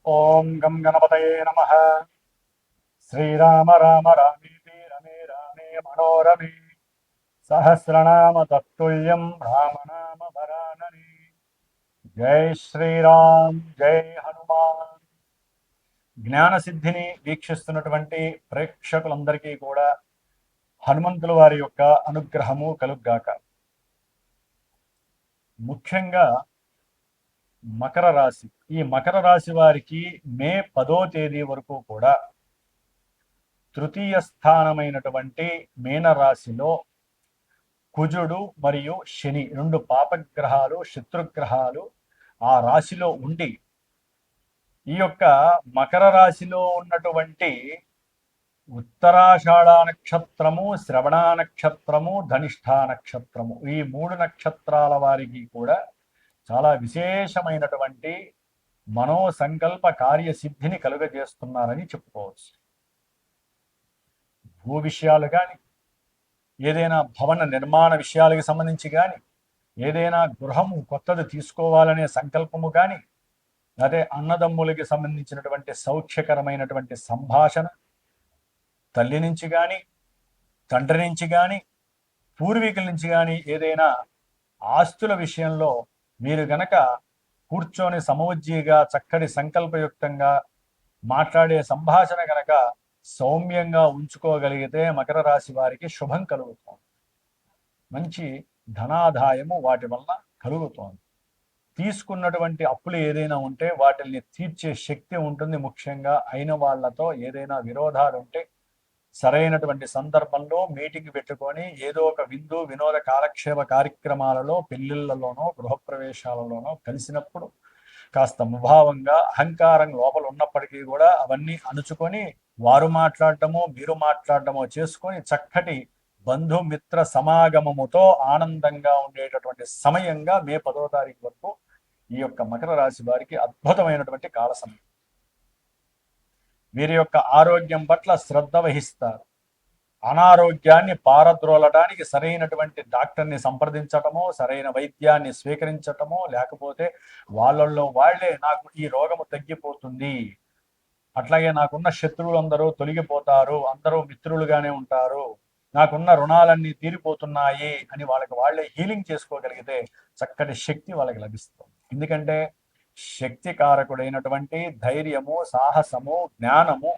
ఓం గం గణపతయే నమః. శ్రీరామ రామ రామేతి రమే రామే మనోరమే సహస్రనామ తత్తుల్యం రామనామ వరాననే. జై శ్రీరామ్, జై హనుమాన్. జ్ఞానసిద్ధిని వీక్షిస్తున్నటువంటి ప్రేక్షకులందరికీ కూడా హనుమంతుల వారి యొక్క అనుగ్రహము కలుగ్గాక. ముఖ్యంగా మకర రాశి, ఈ మకర రాశి వారికి మే 10వ తేదీ వరకు కూడా తృతీయ స్థానమైనటువంటి మీనరాశిలో కుజుడు మరియు శని రెండు పాపగ్రహాలు, శత్రుగ్రహాలు ఆ రాశిలో ఉండి ఈ యొక్క మకర రాశిలో ఉన్నటువంటి ఉత్తరాషాఢ నక్షత్రము, శ్రవణ నక్షత్రము, ధనిష్ఠా నక్షత్రము, ఈ 3 నక్షత్రాల వారికి కూడా చాలా విశేషమైనటువంటి మనోసంకల్ప కార్యసిద్ధిని కలుగజేస్తున్నారని చెప్పుకోవచ్చు. భూ విషయాలు కానీ, ఏదైనా భవన నిర్మాణ విషయాలకు సంబంధించి కానీ, ఏదైనా గృహము కొత్తది తీసుకోవాలనే సంకల్పము కానీ, అదే అన్నదమ్ములకి సంబంధించినటువంటి సౌఖ్యకరమైనటువంటి సంభాషణ, తల్లి నుంచి కానీ, తండ్రి నుంచి కానీ, పూర్వీకుల నుంచి కానీ ఏదైనా ఆస్తుల విషయంలో మీరు గనక కూర్చొని సమవుజ్జిగా చక్కటి సంకల్పయుక్తంగా మాట్లాడే సంభాషణ గనక సౌమ్యంగా ఉంచుకోగలిగితే మకర రాశి వారికి శుభం కలుగుతోంది. మంచి ధనాదాయము వాటి వలన కలుగుతోంది. తీసుకున్నటువంటి అప్పులు ఏదైనా ఉంటే వాటిని తీర్చే శక్తి ఉంటుంది. ముఖ్యంగా అయిన వాళ్లతో ఏదైనా విరోధాలు ఉంటే సరైనటువంటి సందర్భంలో మీటింగ్ పెట్టుకొని ఏదో ఒక విందు వినోద కాలక్షేమ కార్యక్రమాలలో, పెళ్లిళ్లలోనో గృహప్రవేశాలలోనో కలిసినప్పుడు కాస్త ముభావంగా అహంకారం లోపల ఉన్నప్పటికీ కూడా అవన్నీ అణుచుకొని వారు మాట్లాడటమో మీరు మాట్లాడటమో చేసుకొని చక్కటి బంధుమిత్ర సమాగమముతో ఆనందంగా ఉండేటటువంటి సమయంగా మే 10వ తారీఖు వరకు ఈ యొక్క మకర రాశి వారికి అద్భుతమైనటువంటి కాల సమయం. వీరి యొక్క ఆరోగ్యం పట్ల శ్రద్ధ వహిస్తారు. అనారోగ్యాన్ని పారద్రోలడానికి సరైనటువంటి డాక్టర్ని సంప్రదించటమో, సరైన వైద్యాన్ని స్వీకరించటమో, లేకపోతే వాళ్ళల్లో వాళ్లే నాకు ఈ రోగము తగ్గిపోతుంది, అట్లాగే నాకున్న శత్రువులందరూ తొలగిపోతారు, అందరూ మిత్రులుగానే ఉంటారు, నాకున్న రుణాలన్నీ తీరిపోతున్నాయి అని వాళ్ళకి వాళ్లే హీలింగ్ చేసుకోగలిగితే చక్కటి శక్తి వాళ్ళకి లభిస్తుంది. ఎందుకంటే శక్తి కారకుడైనటువంటి ధైర్యము, సాహసము, జ్ఞానము,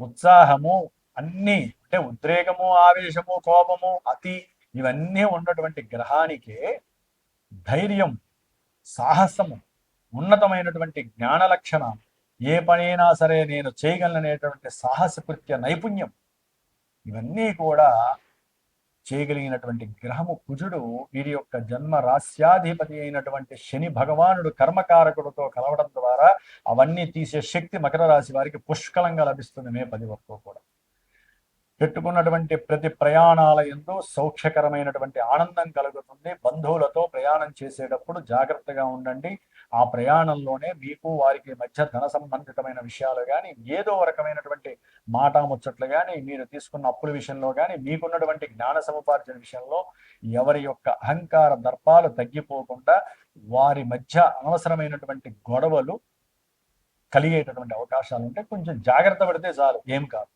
ఉత్సాహము అన్నీ అంటే ఉద్రేకము, ఆవేశము, కోపము, అతి ఇవన్నీ ఉన్నటువంటి గ్రహానికే ధైర్యం, సాహసము, ఉన్నతమైనటువంటి జ్ఞాన లక్షణం, ఏ పనైనా సరే నేను చేయగలనేటువంటి సాహసకృత్య నైపుణ్యం, ఇవన్నీ కూడా చేయగలిగినటువంటి గ్రహము కుజుడు. వీరి యొక్క జన్మ రాశ్యాధిపతి అయినటువంటి శని భగవానుడు కర్మకారకుడితో కలవడం ద్వారా అవన్నీ తీసే శక్తి మకర రాశి వారికి పుష్కలంగా లభిస్తుంది మే 10 వరకు కూడా. పెట్టుకున్నటువంటి ప్రతి ప్రయాణాల యందు సౌఖ్యకరమైనటువంటి ఆనందం కలుగుతుంది. బంధువులతో ప్రయాణం చేసేటప్పుడు జాగ్రత్తగా ఉండండి. ఆ ప్రయాణంలోనే మీకు వారికి మధ్య ధన సంబంధితమైన విషయాలు కానీ, ఏదో రకమైనటువంటి మాటాముచ్చట్లు కానీ, మీరు తీసుకున్న అప్పుల విషయంలో కానీ, మీకున్నటువంటి జ్ఞాన సముపార్జన విషయంలో ఎవరి యొక్క అహంకార దర్పాలు తగ్గిపోకుండా వారి మధ్య అనవసరమైనటువంటి గొడవలు కలిగేటటువంటి అవకాశాలు ఉంటే కొంచెం జాగ్రత్త పడితే చాలు, ఏం కాదు.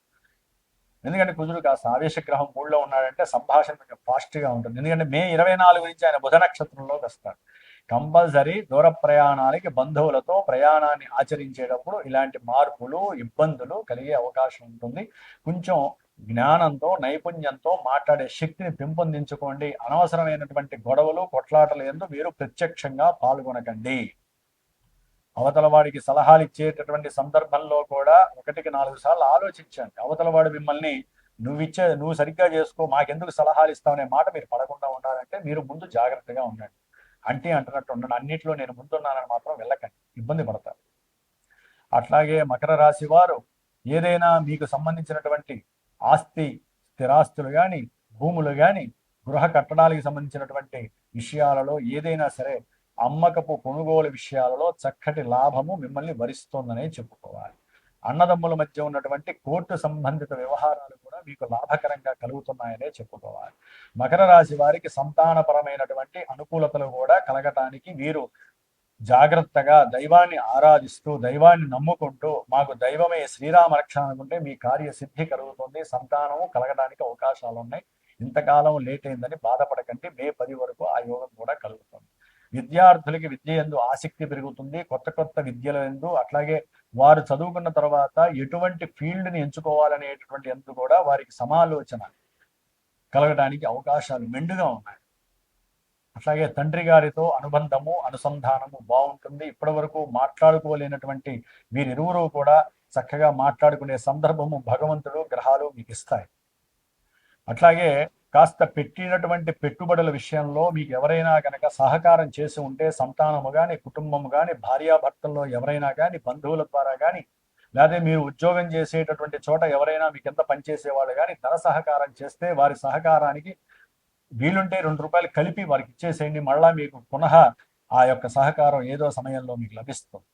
ఎందుకంటే కుజుడు కాస్త ఆవేశగ్రహం 3లో ఉన్నాడంటే సంభాషణ కొంచెం ఫాస్ట్గా ఉంటుంది. ఎందుకంటే మే 24 నుంచి ఆయన బుధ నక్షత్రంలోకి వస్తాడు. కంపల్సరీ దూర ప్రయాణాలకి బంధువులతో ప్రయాణాన్ని ఆచరించేటప్పుడు ఇలాంటి మార్పులు, ఇబ్బందులు కలిగే అవకాశం ఉంటుంది. కొంచెం జ్ఞానంతో, నైపుణ్యంతో మాట్లాడే శక్తిని పెంపొందించుకోండి. అనవసరమైనటువంటి గొడవలు, కొట్లాటలు యందు మీరు ప్రత్యక్షంగా పాల్గొనకండి. అవతల వాడికి సలహాలు ఇచ్చేటటువంటి సందర్భంలో కూడా 1కి 4 సార్లు ఆలోచించండి. అవతల వాడు మిమ్మల్ని నువ్వు సరిగ్గా చేసుకో, మాకెందుకు సలహాలు ఇస్తావనే మాట మీరు పడకుండా ఉండాలంటే మీరు ముందు జాగ్రత్తగా ఉండండి. అంటున్నట్టు ఉండండి. అన్నింటిలో నేను ముందున్నానని మాత్రం వెళ్ళకండి, ఇబ్బంది పడతారు. అట్లాగే మకర రాశి వారు ఏదైనా మీకు సంబంధించినటువంటి ఆస్తి, స్థిరాస్తులు కానీ, భూములు కానీ, గృహ కట్టడాలకు సంబంధించినటువంటి విషయాలలో ఏదైనా సరే అమ్మకపు కొనుగోలు విషయాలలో చక్కటి లాభము మిమ్మల్ని వరిస్తోందనే చెప్పుకోవాలి. అన్నదమ్ముల మధ్య ఉన్నటువంటి కోర్టు సంబంధిత వ్యవహారాలు కూడా మీకు లాభకరంగా కలుగుతున్నాయనే చెప్పుకోవాలి. మకర రాశి వారికి సంతానపరమైనటువంటి అనుకూలతలు కూడా కలగటానికి వీరు జాగ్రత్తగా దైవాన్ని ఆరాధిస్తూ దైవాన్ని నమ్ముకుంటూ మాకు దైవమే శ్రీరామ రక్ష అనుకుంటే మీ కార్యసిద్ధి కలుగుతుంది, సంతానము కలగడానికి అవకాశాలు ఉన్నాయి. ఇంతకాలం లేట్ అయిందని బాధపడకండి, మే 10 వరకు ఆ యోగం కూడా కలుగుతుంది. విద్యార్థులకి విద్య యందు ఆసక్తి పెరుగుతుంది, కొత్త కొత్త విద్యల యందు, అట్లాగే వారు చదువుకున్న తర్వాత ఎటువంటి ఫీల్డ్ని ఎంచుకోవాలనేటటువంటి ఎందు కూడా వారికి సమాలోచన కలగడానికి అవకాశాలు మెండుగా ఉన్నాయి. అట్లాగే తండ్రి గారితో అనుబంధము అనుసంధానము బాగుంటుంది. ఇప్పటి వరకు మాట్లాడుకోలేనటువంటి వీరిరువురు కూడా చక్కగా మాట్లాడుకునే సందర్భము భగవంతుడు గ్రహాలు మీకు ఇస్తాయి. అట్లాగే కాస్త పెట్టినటువంటి పెట్టుబడుల విషయంలో మీకు ఎవరైనా కనుక సహకారం చేసి ఉంటే, సంతానము కానీ కుటుంబము కానీ భార్యాభర్తల్లో ఎవరైనా కానీ బంధువుల ద్వారా కానీ, లేదా మీరు ఉద్యోగం చేసేటటువంటి చోట ఎవరైనా మీ కింద పనిచేసేవాళ్ళు కానీ ధన సహకారం చేస్తే వారి సహకారానికి వీలుంటే 2 రూపాయలు కలిపి వారికి ఇచ్చేసేయండి, మళ్ళా మీకు పునః ఆ యొక్క సహకారం ఏదో సమయంలో మీకు లభిస్తుంది.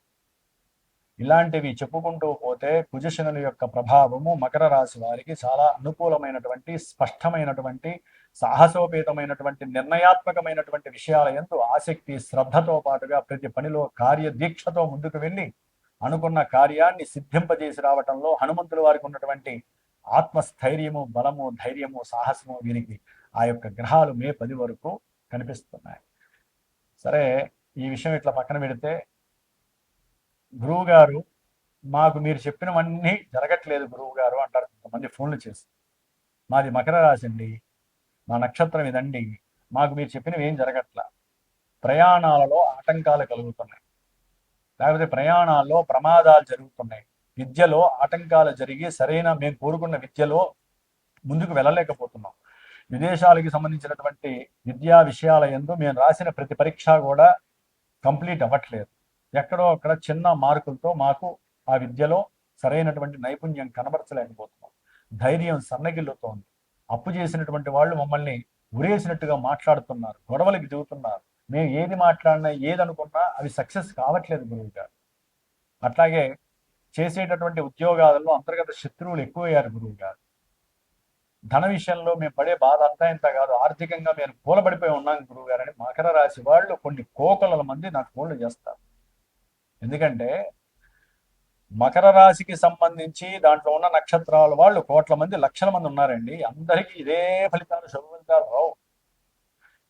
ఇలాంటివి చెప్పుకుంటూ పోతే కుజశనుల యొక్క ప్రభావము మకర రాశి వారికి చాలా అనుకూలమైనటువంటి, స్పష్టమైనటువంటి, సాహసోపేతమైనటువంటి, నిర్ణయాత్మకమైనటువంటి విషయాల యందు ఆసక్తి శ్రద్ధతో పాటుగా ప్రతి పనిలో కార్యదీక్షతో ముందుకు వెళ్ళి అనుకున్న కార్యాన్ని సిద్ధింపజేసి రావటంలో హనుమంతుల వారికి ఉన్నటువంటి ఆత్మస్థైర్యము, బలము, ధైర్యము, సాహసము వీరికి ఆ యొక్క గ్రహాలు మే 10 వరకు కనిపిస్తున్నాయి. సరే, ఈ విషయం ఇట్లా పక్కన పెడితే, గురువు గారు మాకు మీరు చెప్పినవన్నీ జరగట్లేదు గురువు గారు అంటారు కొంతమంది ఫోన్లు చేసి. మాది మకర రాశి అండి, మా నక్షత్రం ఇదండి, మాకు మీరు చెప్పినవి ఏం జరగట్లా, ప్రయాణాలలో ఆటంకాలు కలుగుతున్నాయి, లేకపోతే ప్రయాణాల్లో ప్రమాదాలు జరుగుతున్నాయి, విద్యలో ఆటంకాలు జరిగి సరైన మేము కోరుకున్న విద్యలో ముందుకు వెళ్ళలేకపోతున్నాం, విదేశాలకి సంబంధించినటువంటి విద్యా విషయాల యందు మేము రాసిన ప్రతి పరీక్ష కూడా కంప్లీట్ అవ్వట్లేదు, ఎక్కడో అక్కడ చిన్న మార్కులతో మాకు ఆ విద్యలో సరైనటువంటి నైపుణ్యం కనబరచలేకపోతున్నాం, ధైర్యం సన్నగిల్లుతోంది, అప్పు చేసినటువంటి వాళ్ళు మమ్మల్ని ఉరేసినట్టుగా మాట్లాడుతున్నారు, గొడవలకి దిగుతున్నారు, మేము ఏది మాట్లాడినా ఏది అనుకున్నా అవి సక్సెస్ కావట్లేదు గురువు గారు. అట్లాగే చేసేటటువంటి ఉద్యోగాలలో అంతర్గత శత్రువులు ఎక్కువయ్యారు గురువు గారు. ధన విషయంలో మేము పడే బాధ అంతా ఇంత కాదు, ఆర్థికంగా మేము కూలబడిపోయి ఉన్నాం గురువు గారు అని మకర రాశి వాళ్ళు కొన్ని కోకొల్లల మంది నాకు ఫోన్లు చేస్తారు. ఎందుకంటే మకర రాశికి సంబంధించి దాంట్లో ఉన్న నక్షత్రాల వాళ్ళు కోట్ల మంది, లక్షల మంది ఉన్నారండి. అందరికీ ఇదే ఫలితాలు, శుభ ఫలితాలు రావు.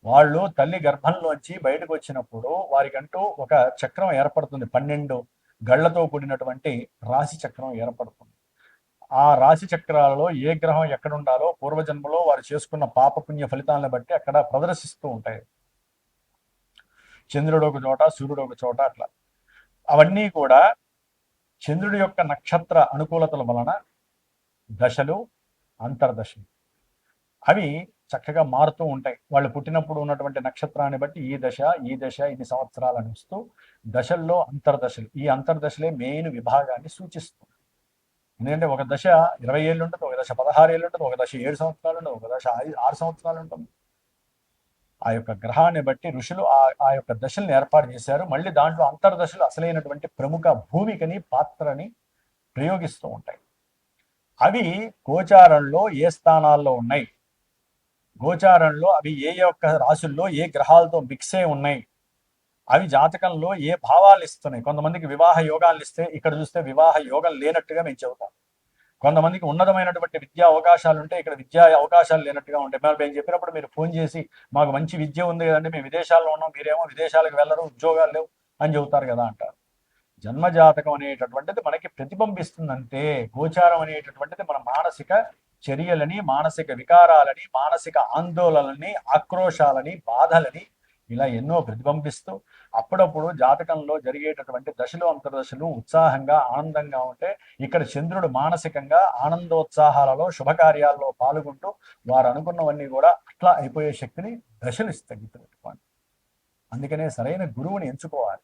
వాళ్ళు తల్లి గర్భంలోంచి బయటకు వచ్చినప్పుడు వారికంటూ ఒక చక్రం ఏర్పడుతుంది, 12 గళ్లతో కూడినటువంటి రాశి చక్రం ఏర్పడుతుంది. ఆ రాశి చక్రాలలో ఏ గ్రహం ఎక్కడ ఉండాలో పూర్వజన్మలో వారు చేసుకున్న పాపపుణ్య ఫలితాలను బట్టి అక్కడ ప్రదర్శిస్తూ ఉంటాయి. చంద్రుడు ఒక చోట, సూర్యుడు ఒక చోట, అట్లా అవన్నీ కూడా చంద్రుడి యొక్క నక్షత్ర అనుకూలతల వలన దశలు, అంతర్దశలు అవి చక్కగా మారుతూ ఉంటాయి. వాళ్ళు పుట్టినప్పుడు ఉన్నటువంటి నక్షత్రాన్ని బట్టి ఈ దశ ఇన్ని సంవత్సరాలను ఇస్తూ దశల్లో అంతర్దశలు, ఈ అంతర్దశలే మెయిన్ విభాగాన్ని సూచిస్తుంది. ఎందుకంటే ఒక దశ 20 ఏళ్ళు ఉంటుంది, ఒక దశ 16 ఏళ్ళు ఉంటుంది, ఒక దశ 7 సంవత్సరాలు ఉంటుంది, ఒక దశ 6 సంవత్సరాలు ఉంటుంది. ఆ యొక్క గ్రహాన్ని బట్టి ఋషులు ఆ యొక్క దశల్ని ఏర్పాటు చేశారు. మళ్ళీ దాంట్లో అంతర్దశలు అసలైనటువంటి ప్రముఖ భూమికని, పాత్రని ప్రయోగిస్తూ ఉంటాయి. అవి గోచారంలో ఏ స్థానాల్లో ఉన్నాయి, గోచారంలో అవి ఏ యొక్క రాశుల్లో ఏ గ్రహాలతో మిక్స్ అయి ఉన్నాయి, అవి జాతకంలో ఏ భావాలు ఇస్తున్నాయి. కొంతమందికి వివాహ యోగాలు ఇస్తే ఇక్కడ చూస్తే వివాహ యోగం లేనట్టుగా మేము చెబుతాం. కొంతమందికి ఉన్నతమైనటువంటి విద్యా అవకాశాలు ఉంటే ఇక్కడ విద్యా అవకాశాలు లేనట్టుగా ఉంటాయి. మేము చెప్పినప్పుడు మీరు ఫోన్ చేసి మాకు మంచి విద్య ఉంది కదండి, మేము విదేశాల్లో ఉన్నాం, మీరేమో విదేశాలకు వెళ్ళరు, ఉద్యోగాలు లేవు అని చెబుతారు కదా అంటారు. జన్మజాతకం అనేటటువంటిది మనకి ప్రతిబింబిస్తుందంటే, గోచారం అనేటటువంటిది మన మానసిక చర్యలని, మానసిక వికారాలని, మానసిక ఆందోళనని, ఆక్రోశాలని, బాధలని ఇలా ఎన్నో ప్రతిబింబిస్తూ అప్పుడప్పుడు జాతకంలో జరిగేటటువంటి దశలు, అంతర్దశలు ఉత్సాహంగా ఆనందంగా ఉంటే ఇక్కడ చంద్రుడు మానసికంగా ఆనందోత్సాహాలలో శుభకార్యాల్లో పాల్గొంటూ వారు అనుకున్నవన్నీ కూడా అట్లా అయిపోయే శక్తిని దశలు ఇస్తాయి. అందుకనే సరైన గురువుని ఎంచుకోవాలి,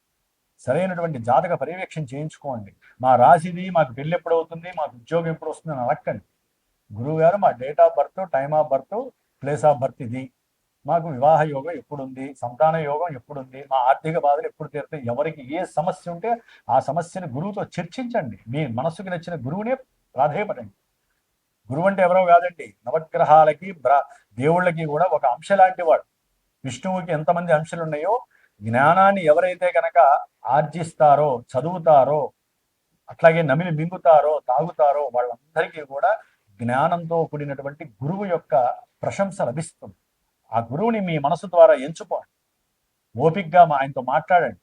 సరైనటువంటి జాతక పర్యవేక్షణ చేయించుకోండి. మా రాశిది, మాకు పెళ్ళి ఎప్పుడు అవుతుంది, మాకు ఉద్యోగం ఎప్పుడు వస్తుంది అని అడగండి. గురువు గారు మా date of birth, time of birth, place of birth ఇది, మాకు వివాహ యోగం ఎప్పుడుంది, సంతాన యోగం ఎప్పుడుంది, మా ఆర్థిక బాధలు ఎప్పుడు తీరుతాయి, ఎవరికి ఏ సమస్య ఉంటే ఆ సమస్యను గురువుతో చర్చించండి. మీ మనసుకు నచ్చిన గురువునే ప్రాధాయపడండి. గురువు అంటే ఎవరో కాదండి, నవగ్రహాలకి దేవుళ్ళకి కూడా ఒక అంశ లాంటి వాడు. విష్ణువుకి ఎంతమంది అంశాలు ఉన్నాయో జ్ఞానాన్ని ఎవరైతే కనుక ఆర్జిస్తారో, చదువుతారో, అట్లాగే నమిలి మింగుతారో, తాగుతారో వాళ్ళందరికీ కూడా జ్ఞానంతో కూడినటువంటి గురువు యొక్క ప్రశంస లభిస్తుంది. ఆ గురువుని మీ మనసు ద్వారా ఎంచుకోండి. ఓపిక్గా ఆయనతో మాట్లాడండి.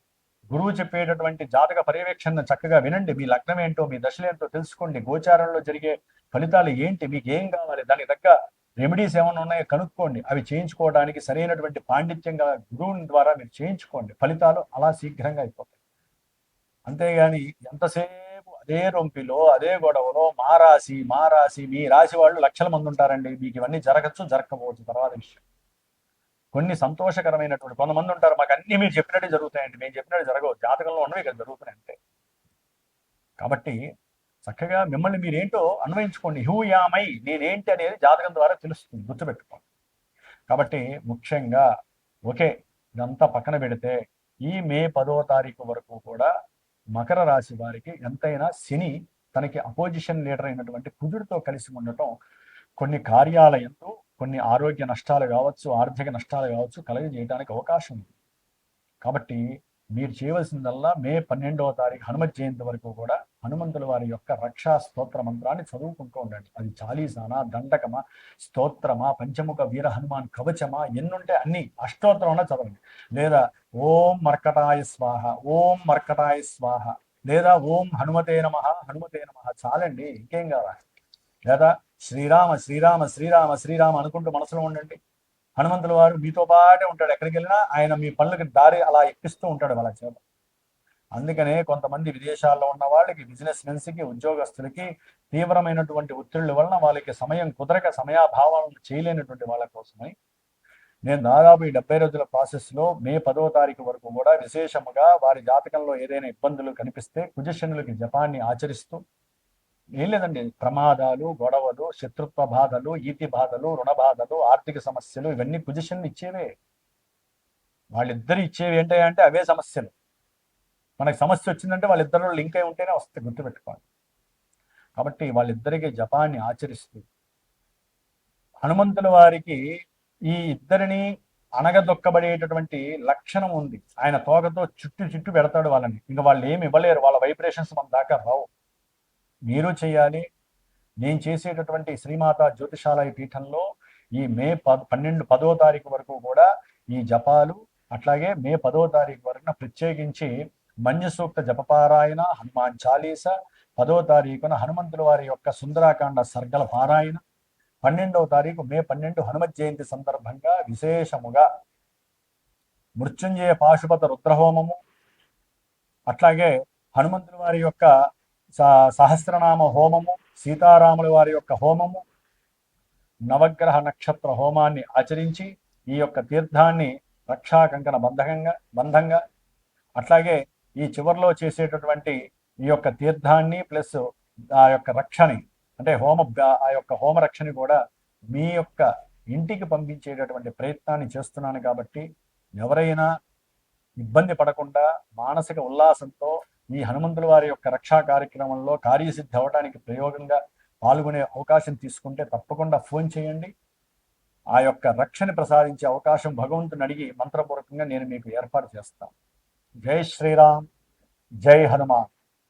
గురువు చెప్పేటటువంటి జాతక పర్యవేక్షణ చక్కగా వినండి. మీ లగ్నం ఏంటో, మీ దశలేంటో తెలుసుకోండి. గోచారంలో జరిగే ఫలితాలు ఏంటి, మీకు ఏం కావాలి, దానికి తగ్గ రెమెడీస్ ఏమైనా ఉన్నాయో కనుక్కోండి. అవి చేయించుకోవడానికి సరైనటువంటి పాండిత్యం గల గురువుని ద్వారా మీరు చేయించుకోండి. ఫలితాలు అలా శీఘ్రంగా అయిపోతాయి. అంతేగాని ఎంతసేపు అదే రొంపిలో, అదే గొడవలో, మా రాశి మీ రాశి వాళ్ళు లక్షల మంది ఉంటారండి. మీకు ఇవన్నీ జరగచ్చు, జరగకపోవచ్చు తర్వాత విషయం. కొన్ని సంతోషకరమైనటువంటి కొంతమంది ఉంటారు, మాకు అన్ని మీరు చెప్పినట్టే జరుగుతాయండి, మేము చెప్పినట్టు జరగవు, జాతకంలో ఉన్నవి ఇక్కడ జరుగుతున్నాయి అంతే. కాబట్టి చక్కగా మిమ్మల్ని మీరేంటో అన్వయించుకోండి. హూ యామై, నేనేంటి అనేది జాతకం ద్వారా తెలుస్తుంది, గుర్తుపెట్టుకోండి. కాబట్టి ముఖ్యంగా ఓకే, ఇదంతా పక్కన పెడితే ఈ మే 10వ తారీఖు వరకు కూడా మకర రాశి వారికి ఎంతైనా శని తనకి అపోజిషన్ లీడర్ అయినటువంటి కుజుడితో కలిసి ఉండటం కొన్ని కార్యాలయంతో కొన్ని ఆరోగ్య నష్టాలు కావచ్చు, ఆర్థిక నష్టాలు కావచ్చు కలగజేయడానికి అవకాశం ఉంది. కాబట్టి మీరు చేయవలసిందల్లా మే 12వ తారీఖు హనుమత్ జయంతి వరకు కూడా హనుమంతుల వారి యొక్క రక్షా స్తోత్ర మంత్రాన్ని చదువుకుంటూ ఉండండి. అది చాలీసానా, దండకమా, స్తోత్రమా, పంచముఖ వీర హనుమాన్ కవచమా, ఎన్నుంటే అన్ని అష్టోత్తరంలో చదవండి. లేదా ఓం మర్కటాయ స్వాహ, ఓం మర్కటాయ స్వాహ, లేదా ఓం హనుమతే నమః, హనుమతే నమః చాలండి, ఇంకేం కావాలి. లేదా శ్రీరామ శ్రీరామ శ్రీరామ శ్రీరామ అనుకుంటూ మనసులో ఉండండి. హనుమంతుల వారు మీతో పాటే ఉంటాడు, ఎక్కడికి వెళ్ళినా ఆయన మీ పనులకి దారి అలా ఎక్కిస్తూ ఉంటాడు వాళ్ళ చేత. అందుకనే కొంతమంది విదేశాల్లో ఉన్న వాళ్ళకి, బిజినెస్ మెన్స్కి, ఉద్యోగస్తులకి తీవ్రమైనటువంటి ఒత్తిళ్ల వలన వాళ్ళకి సమయం కుదరక సమయాభావాలను చేయలేనటువంటి వాళ్ళ కోసమై నేను దాదాపు ఈ 70 రోజుల ప్రాసెస్లో మే 10వ తారీఖు వరకు కూడా విశేషముగా వారి జాతకంలో ఏదైనా ఇబ్బందులు కనిపిస్తే కుజశనులకి జపాన్ని ఆచరిస్తూ, ఏం లేదండి, ప్రమాదాలు, గొడవలు, శత్రుత్వ బాధలు, ఈతి బాధలు, రుణ బాధలు, ఆర్థిక సమస్యలు ఇవన్నీ పొజిషన్లు ఇచ్చేవే. వాళ్ళిద్దరు ఇచ్చేవి ఏంటంటే అవే సమస్యలు. మనకి సమస్య వచ్చిందంటే వాళ్ళిద్దరిలో లింక్ అయి ఉంటేనే వస్తే గుర్తుపెట్టుకోండి. కాబట్టి వాళ్ళిద్దరికి జపాన్ని ఆచరిస్తూ హనుమంతుల వారికి ఈ ఇద్దరిని అణగదొక్కబడేటటువంటి లక్షణం ఉంది. ఆయన తోకతో చుట్టు పెడతాడు వాళ్ళని, ఇంకా వాళ్ళు ఏమి ఇవ్వలేరు, వాళ్ళ వైబ్రేషన్స్ మన దాకా రావు. మీరు చేయాలి. నేను చేసేటటువంటి శ్రీమాత జ్యోతిషాలయ పీఠంలో ఈ మే 10వ తారీఖు వరకు కూడా ఈ జపాలు, అట్లాగే మే 10వ తారీఖు వరకు ప్రత్యేకించి మన్య సూక్త జపపారాయణ, హనుమాన్ చాలీస, 10వ తారీఖున హనుమంతుల వారి యొక్క సుందరాకాండ సర్గల పారాయణ, 12వ తారీఖు మే 12 హనుమత్ జయంతి సందర్భంగా విశేషముగా మృత్యుంజయ పాశుపత రుద్రహోమము, అట్లాగే హనుమంతుల వారి యొక్క సహస్రనామ హోమము, సీతారాముల వారి యొక్క హోమము, నవగ్రహ నక్షత్ర హోమాన్ని ఆచరించి ఈ యొక్క తీర్థాన్ని రక్షా కంకణ బంధంగా, అట్లాగే ఈ చివరిలో చేసేటటువంటి ఈ యొక్క తీర్థాన్ని ప్లస్ ఆ యొక్క రక్షని, అంటే ఆ యొక్క హోమ రక్షని కూడా మీ యొక్క ఇంటికి పంపించేటటువంటి ప్రయత్నాన్ని చేస్తున్నాను. కాబట్టి ఎవరైనా ఇబ్బంది పడకుండా మానసిక ఉల్లాసంతో ఈ హనుమంతుల వారి యొక్క రక్షా కార్యక్రమంలో కార్యసిద్ధి అవడానికి ప్రయోగంగా పాల్గొనే అవకాశం తీసుకుంటే తప్పకుండా ఫోన్ చేయండి. ఆ యొక్క రక్షణ ప్రసాదించే అవకాశం భగవంతుని అడిగి మంత్రపూర్వకంగా నేను మీకు ఏర్పాటు చేస్తాను. జై శ్రీరామ్, జై హనుమాన్.